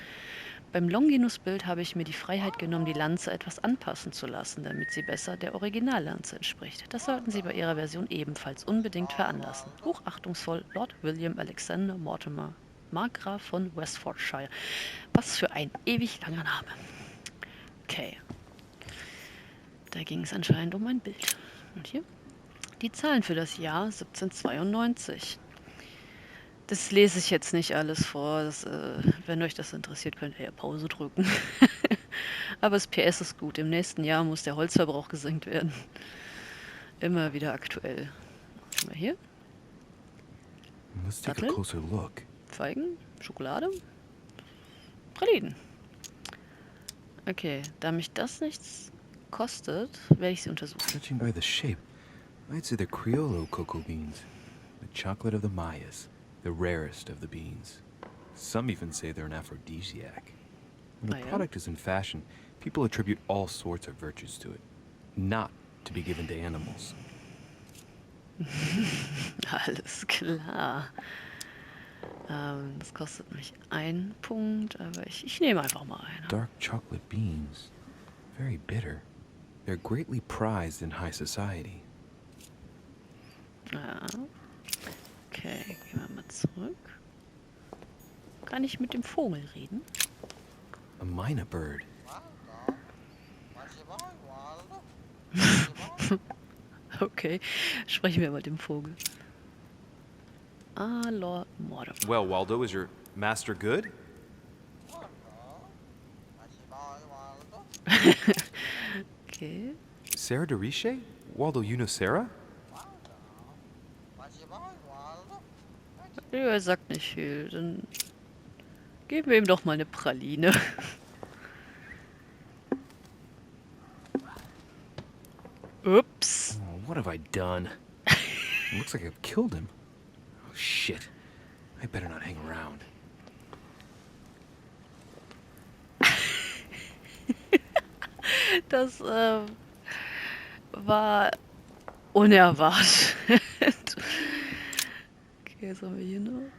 Beim Longinus-Bild habe ich mir die Freiheit genommen, die Lanze etwas anpassen zu lassen, damit sie besser der Originallanze entspricht. Das sollten Sie bei Ihrer Version ebenfalls unbedingt veranlassen. Hochachtungsvoll, Lord William Alexander Mortimer, Markgraf von Westfordshire. Was für ein ewig langer Name. Okay. Da ging es anscheinend um ein Bild. Und hier? Die Zahlen für das Jahr 1792. Das lese ich jetzt nicht alles vor. Wenn euch das interessiert, könnt ihr ja Pause drücken. Aber das PS ist gut. Im nächsten Jahr muss der Holzverbrauch gesenkt werden. Immer wieder aktuell. Was haben wir hier? Let's take a Datteln? closer look. Feigen? Schokolade? Pralinen. Okay, da mich das nichts kostet, werde ich sie untersuchen. Judging by the shape, I'd say they're Criollo cocoa beans. The chocolate of the Mayas. The rarest of the beans. Some even say they're an aphrodisiac. When a product is in fashion, people attribute all sorts of virtues to it, not to be given to animals. Alles klar. Das kostet mich 1 Punkt, aber ich nehme einfach mal eine. Dark chocolate beans. Very bitter. They're greatly prized in high society. Ja. Okay, gehen wir mal zurück. Kann ich mit dem Vogel reden? A minor bird. Okay, sprechen wir mit dem Vogel. Ah, Lord Mortimer. Well, Waldo, is your master good? Okay. Sarah de Richet? Waldo, you know Sarah? Ja, er sagt nicht viel. Dann geben wir ihm doch mal eine Praline. Ups. Oh, what have I done? It looks like I've killed him. Oh, shit. I better not hang around. Das war unerwartet. Okay, was haben wir hier noch?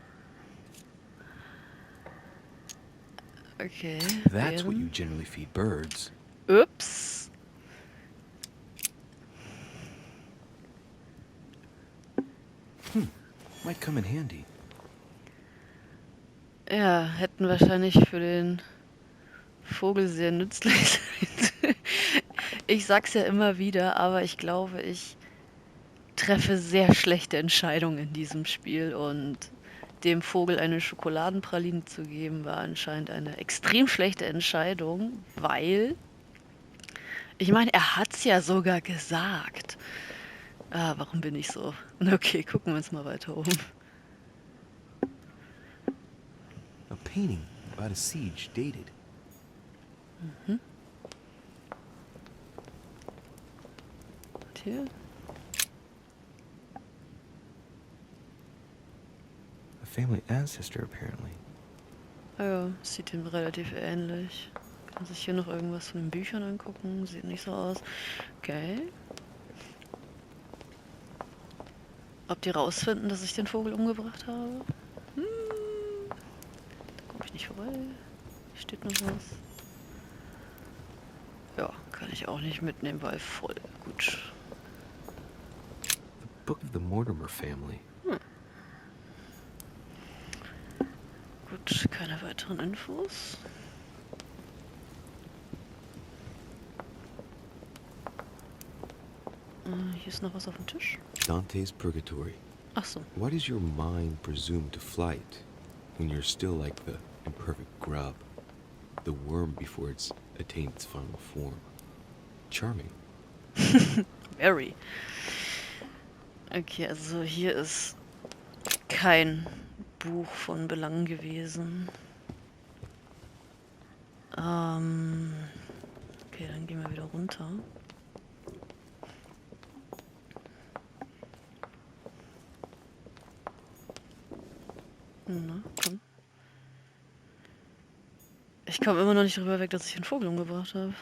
Okay. That's what you generally feed birds. Ups. Might come in handy. Ja, hätten wahrscheinlich für den Vogel sehr nützlich sein. Ich sag's ja immer wieder, aber ich glaube, ich treffe sehr schlechte Entscheidungen in diesem Spiel und dem Vogel eine Schokoladenpraline zu geben, war anscheinend eine extrem schlechte Entscheidung, weil ich meine, er hat's ja sogar gesagt. Ah, warum bin ich so? Okay, gucken wir uns mal weiter um. A painting about a siege dated. Und hier? A family ancestor, apparently. Ah ja, sieht ihm relativ ähnlich. Kann sich hier noch irgendwas von den Büchern angucken. Sieht nicht so aus. Okay. Ob die rausfinden, dass ich den Vogel umgebracht habe? Da komme ich nicht vorbei. Hier steht noch was. Ja, kann ich auch nicht mitnehmen, weil voll. Gut. The Book of the Mortimer family. Gut, keine weiteren Infos. Hier ist noch was auf dem Tisch. Dante's Purgatory. Ach so. Why does your mind presume to flight when you're still like the imperfect grub, the worm before it's attained its final form? Charming. Very. Okay, also hier ist kein Buch von Belang gewesen. Okay, dann gehen wir wieder runter. Na, komm. Ich komme immer noch nicht drüber weg, dass ich einen Vogel umgebracht habe.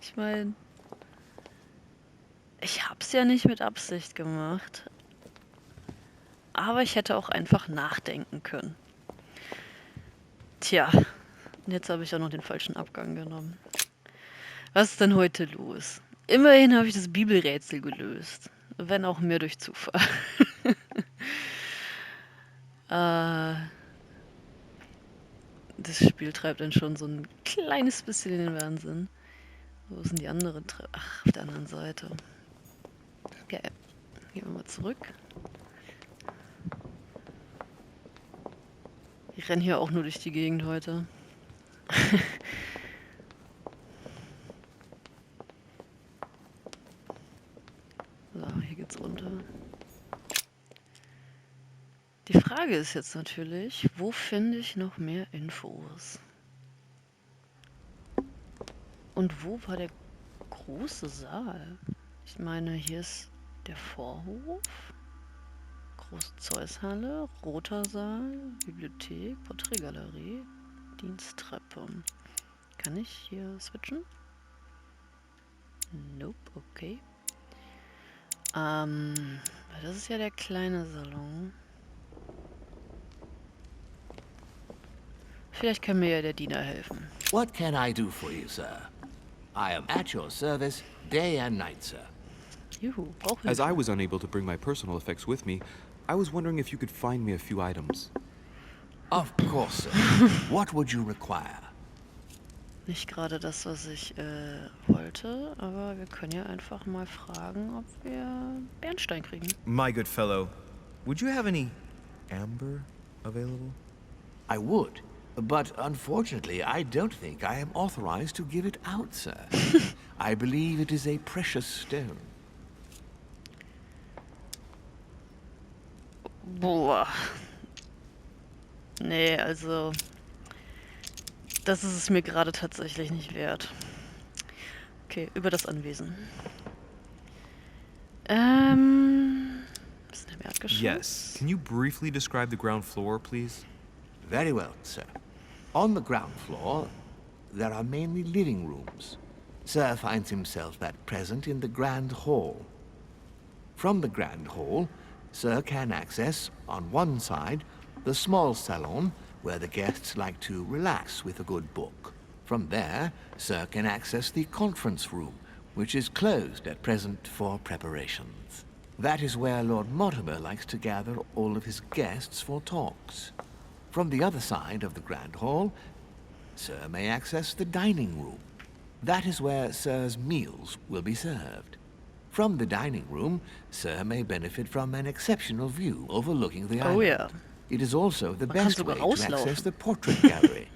Ich meine, ich hab's ja nicht mit Absicht gemacht. Aber ich hätte auch einfach nachdenken können. Tja, und jetzt habe ich auch noch den falschen Abgang genommen. Was ist denn heute los? Immerhin habe ich das Bibelrätsel gelöst. Wenn auch mehr durch Zufall. Das Spiel treibt einen schon so ein kleines bisschen in den Wahnsinn. Wo sind die anderen? Ach, auf der anderen Seite. Okay, gehen wir mal zurück. Ich renne hier auch nur durch die Gegend heute. So, hier geht's runter. Die Frage ist jetzt natürlich, wo finde ich noch mehr Infos? Und wo war der große Saal? Ich meine, hier ist der Vorhof, große Zeushalle, roter Saal, Bibliothek, Porträtgalerie, Diensttreppe. Kann ich hier switchen? Nope, okay. Das ist ja der kleine Salon. Vielleicht kann mir ja der Diener helfen. What can I do for you, sir? I am at your service, day and night, sir. Juhu, brauche As Hilfe. I was unable to bring my personal effects with me, I was wondering if you could find me a few items. Of course, sir. What would you require? Nicht gerade das, was ich wollte, aber wir können ja einfach mal fragen, ob wir Bernstein kriegen. My good fellow, would you have any amber available? I would, but unfortunately, I don't think I am authorized to give it out, sir. I believe it is a precious stone. Boah. Nee, also das ist es mir gerade tatsächlich nicht wert. Okay, über das Anwesen. Ist im Erdgeschoss? Yes. Can you briefly describe the ground floor, please? Very well, sir. On the ground floor, there are mainly living rooms. Sir finds himself at present in the Grand Hall. From the Grand Hall, Sir can access, on one side, the small salon, where the guests like to relax with a good book. From there, Sir can access the conference room, which is closed at present for preparations. That is where Lord Mortimer likes to gather all of his guests for talks. From the other side of the Grand Hall, Sir may access the dining room. That is where Sir's meals will be served. From the dining room, Sir may benefit from an exceptional view overlooking the island. Oh ja. It is also the Man kann best sogar way to access rauslaufen. the portrait gallery,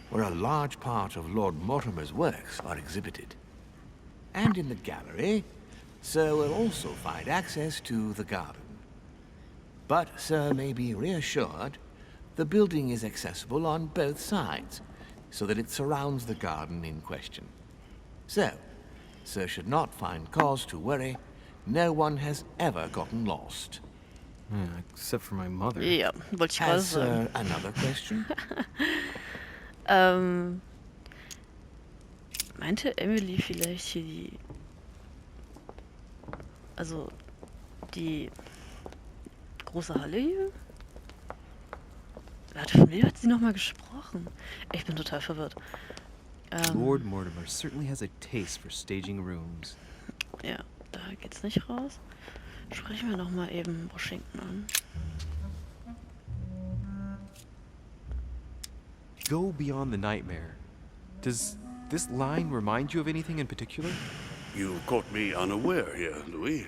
where a large part of Lord Mortimer's works are exhibited. And in the gallery, Sir will also find access to the garden. But Sir may be reassured the building is accessible on both sides, so that it surrounds the garden in question. So, Sir should not find cause to worry. No one has ever gotten lost. Except for my mother. Ja, wollte ich gerade Has sagen. Sir another question? Meinte Emily vielleicht hier die... Also, die große Halle hier? Warte, von wem hat sie nochmal gesprochen? Ich bin total verwirrt. Lord Mortimer certainly has a taste for staging rooms. Ja, da geht's nicht raus. Sprechen wir nochmal eben Washington an. Go beyond the nightmare. Does this line remind you of anything in particular? You caught me unaware here, Louis.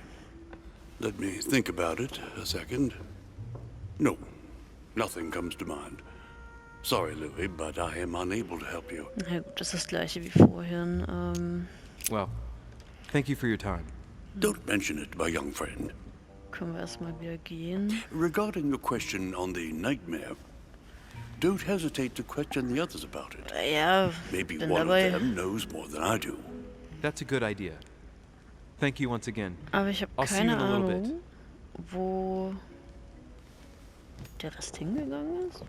Let me think about it a second. No, nothing comes to mind. Sorry, Louis, but I am unable to help you. Na gut, das ist das gleiche wie vorhin. Well, thank you for your time. Don't mention it, my young friend. Können wir erstmal wieder gehen. Regarding your question on the nightmare, don't hesitate to question the others about it. Ja, Maybe bin one dabei. of them knows more than I do. That's a good idea. Thank you once again. Aber ich habe I'll see you keine in a little bit. Ahnung, wo der Rest hingegangen ist.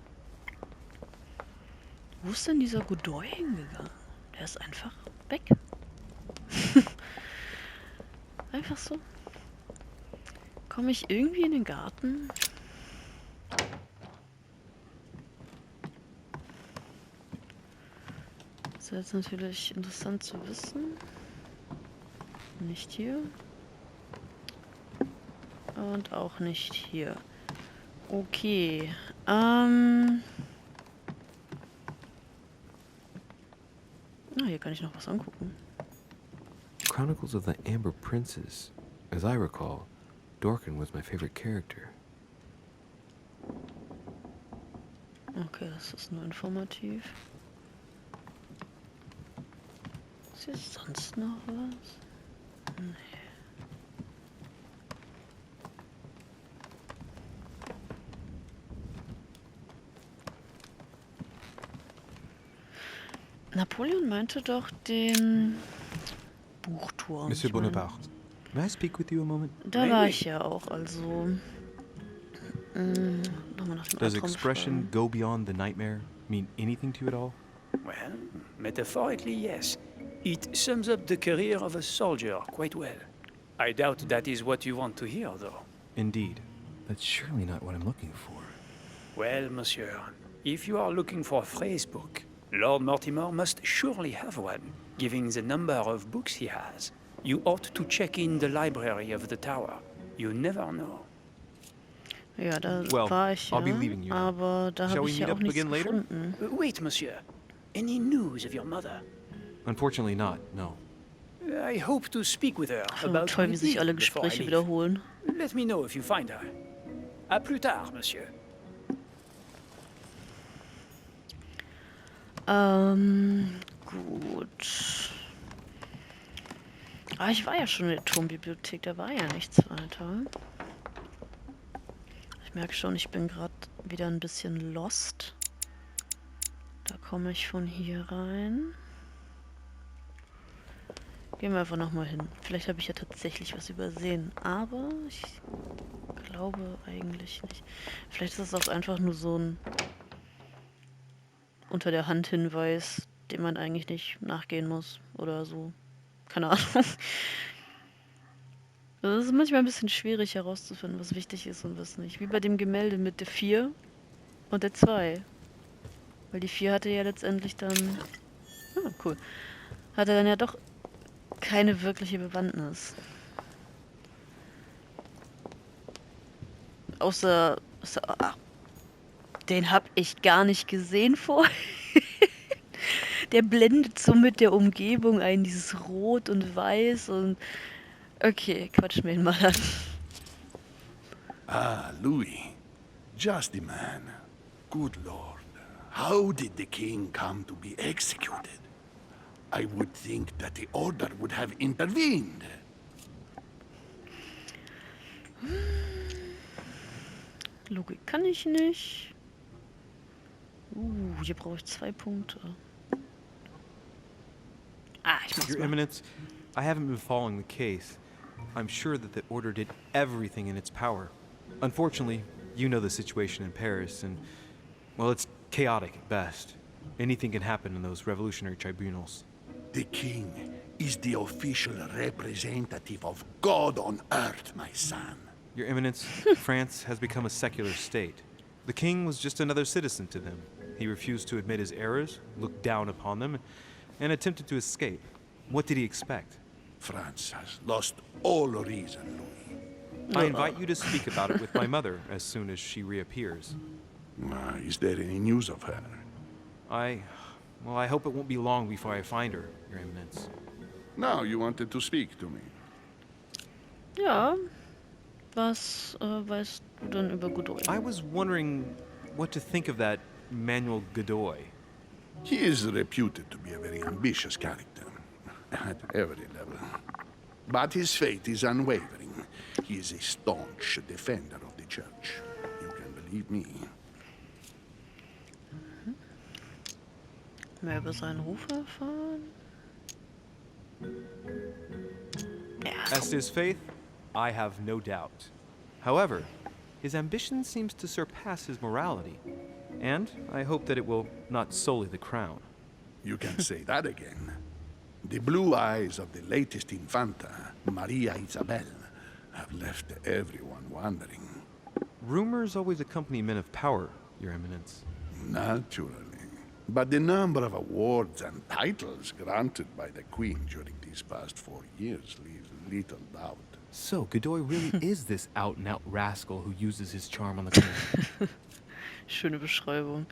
Wo ist denn dieser Godoy hingegangen? Der ist einfach weg. Einfach so. Komme ich irgendwie in den Garten? Das ist jetzt natürlich interessant zu wissen. Nicht hier. Und auch nicht hier. Okay. Hier kann ich noch was angucken. Chronicles of the Amber Princess. As I recall, Dorkin was my favorite character. Okay, das ist nur informativ. Ist hier sonst noch was? Nee. Napoleon meinte doch den Buchturm. Monsieur Ich mein, Bonaparte, may I speak with you a moment? da war ich ja auch, also. Nochmal nach dem Does Albtraum expression fragen. "go beyond the nightmare" mean anything to you at all? Well, metaphorically, yes. It sums up the career of a soldier quite well. I doubt that is what you want to hear, though. Indeed. That's surely not what I'm looking for. Well, monsieur, if you are looking for a phrase book, Lord Mortimer must surely have one, given the number of books he has. You ought to check in the library of the tower. You never know. Ja, da Well, war ich ja, I'll be leaving you now. aber da Shall habe we ich ja meet auch up nichts again later? gefunden. Wait, monsieur. Any news of your mother? Unfortunately not, no. I hope to speak with her So about toll, wie sich Whitney alle before I Gespräche leave. wiederholen. Let me know if you find her. À plus tard, monsieur. Gut. Ah, ich war ja schon in der Turmbibliothek, da war ja nichts weiter. Ich merke schon, ich bin gerade wieder ein bisschen lost. Da komme ich von hier rein. Gehen wir einfach nochmal hin. Vielleicht habe ich ja tatsächlich was übersehen, aber ich glaube eigentlich nicht. Vielleicht ist es auch einfach nur so ein unter der Hand Hinweis, dem man eigentlich nicht nachgehen muss oder so. Keine Ahnung. Es ist manchmal ein bisschen schwierig herauszufinden, was wichtig ist und was nicht. Wie bei dem Gemälde mit der 4 und der 2. Weil die 4 hatte ja letztendlich dann... Ah, cool. Hatte dann ja doch keine wirkliche Bewandtnis. Außer den hab ich gar nicht gesehen vorher. Der blendet so mit der Umgebung ein, dieses Rot und Weiß und... Okay, quatsch mir ihn mal an. Ah, Louis. Just the man. Good Lord. How did the king come to be executed? I would think that the order would have intervened. Logik kann ich nicht. Hier brauche ich 2 Punkte. Ah, ich mach's Your mal. Eminence, I haven't been following the case. I'm sure that the Order did everything in its power. Unfortunately, you know the situation in Paris, and, well, it's chaotic at best. Anything can happen in those revolutionary tribunals. The king is the official representative of God on earth, my son. Your Eminence, France has become a secular state. The king was just another citizen to them. He refused to admit his errors, looked down upon them, and attempted to escape. What did he expect? France has lost all reason, Louis. I invite you to speak about it with my mother as soon as she reappears. Is there any news of her? I hope it won't be long before I find her, Your Eminence. Now you wanted to speak to me. Ja, Was weißt du denn über Godoy? I was wondering what to think of that Manuel Godoy. He is reputed to be a very ambitious character, at every level. But his faith is unwavering. He is a staunch defender of the church. You can believe me. Mehr über seinen Ruf erfahren? As to his faith, I have no doubt. However, his ambition seems to surpass his morality, and I hope that it will not sully the crown. You can say that again. The blue eyes of the latest Infanta, Maria Isabel, have left everyone wondering. Rumors always accompany men of power, Your Eminence. Naturally. But the number of awards and titles granted by the Queen during these past 4 years leaves little doubt. So, Godoy really is this out-and-out rascal who uses his charm on the queen. Schöne Beschreibung.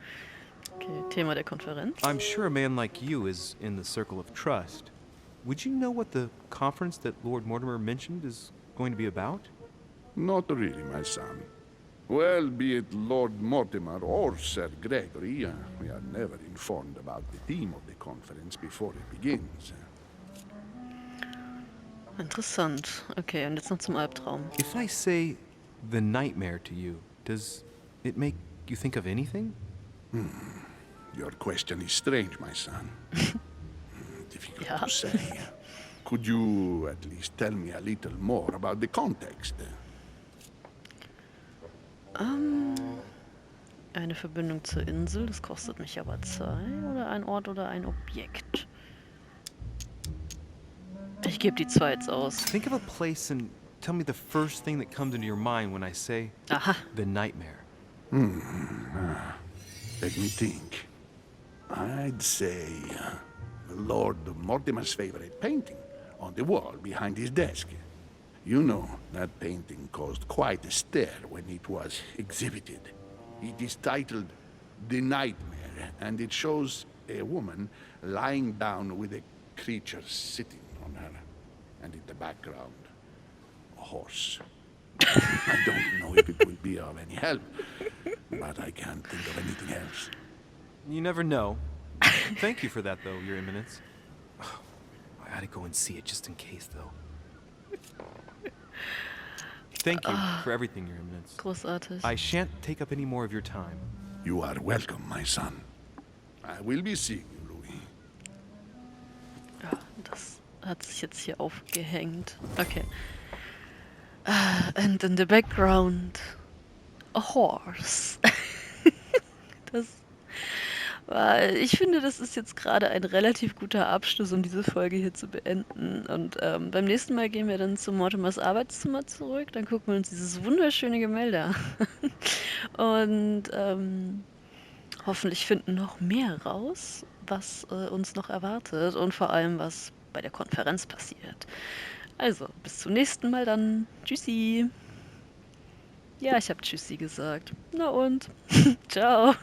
Okay, Thema der Konferenz. I'm sure a man like you is in the circle of trust. Would you know what the conference that Lord Mortimer mentioned is going to be about? Not really, my son. Well, be it Lord Mortimer or Sir Gregory, we are never informed about the theme of the conference before it begins. Interessant. Okay, und jetzt noch zum Albtraum. If I say the nightmare to you, does it make you think of anything? Your question is strange, my son. Difficult Ja. to say. Could you at least tell me a little more about the context? Eine Verbindung zur Insel, das kostet mich aber Zeit. Oder ein Ort oder ein Objekt. Ich gebe die 2 jetzt aus. Think of a place and tell me the first thing that comes into your mind when I say Aha. the nightmare. Let me think. I'd say Lord Mortimer's favorite painting on the wall behind his desk. You know, that painting caused quite a stir when it was exhibited. It is titled The Nightmare, and it shows a woman lying down with a creature sitting on her, and in the background, a horse. I don't know if it will be of any help, but I can't think of anything else. You never know. Thank you for that, though, Your Eminence. I ought to go and see it just in case, though. Thank you for everything, Your Eminence. Großartig. I shan't take up any more of your time. You are welcome, my son. I will be seeing you, Louis. Ja, das hat sich jetzt hier aufgehängt. Okay. And in the background, a horse. Ich finde, das ist jetzt gerade ein relativ guter Abschluss, um diese Folge hier zu beenden. Und beim nächsten Mal gehen wir dann zu Mortimers Arbeitszimmer zurück. Dann gucken wir uns dieses wunderschöne Gemälde an. Und hoffentlich finden noch mehr raus, was uns noch erwartet und vor allem, was bei der Konferenz passiert. Also, bis zum nächsten Mal dann. Tschüssi. Ja, ich habe Tschüssi gesagt. Na und? Ciao.